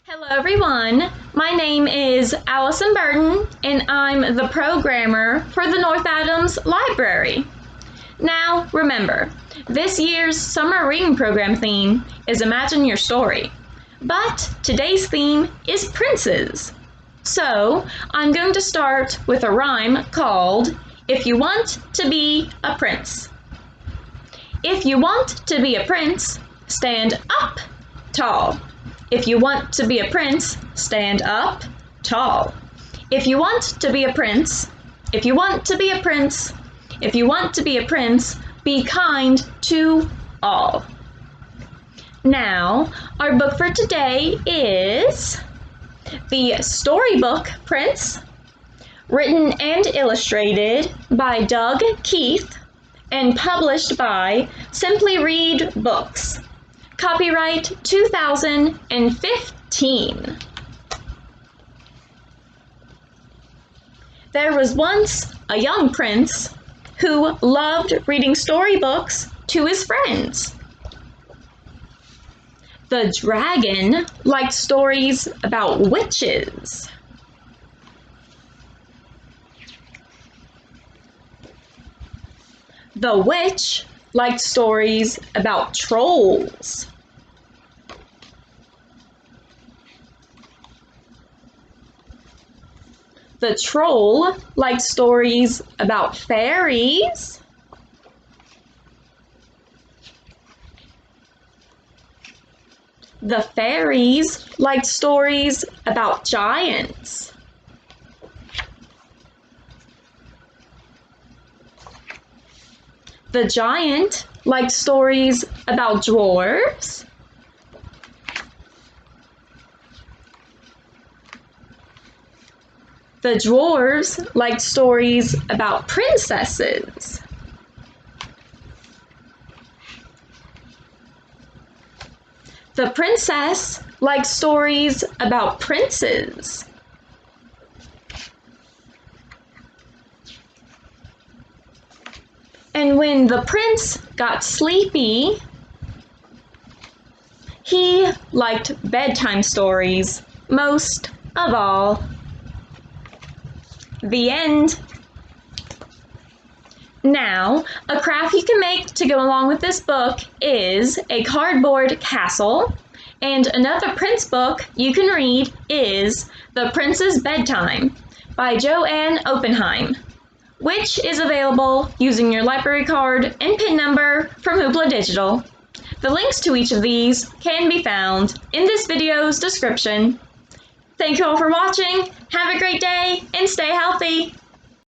Hello everyone, my name is Allison Burton and I'm the programmer for the North Adams Library. Now remember, this year's summer reading program theme is Imagine Your Story, but today's theme is princes. So I'm going to start with a rhyme called If You Want to Be a Prince. If you want to be a prince, stand up tall. If you want to be a prince, stand up tall. If you want to be a prince, if you want to be a prince, if you want to be a prince, be kind to all. Now, our book for today is The Storybook Prince, written and illustrated by Doug Keith and published by Simply Read Books. Copyright 2015. There was once a young prince who loved reading storybooks to his friends. The dragon liked stories about witches. The witch liked stories about trolls. The troll liked stories about fairies. The fairies liked stories about giants. The giant liked stories about dwarves. The dwarves liked stories about princesses. The princess liked stories about princes. And when the prince got sleepy, he liked bedtime stories most of all. The end. Now, a craft you can make to go along with this book is a cardboard castle, and another prince book you can read is The Prince's Bedtime by Joanne Oppenheim, which is available using your library card and PIN number from Hoopla Digital. The links to each of these can be found in this video's description. Thank you all for watching, have a great day, and stay healthy!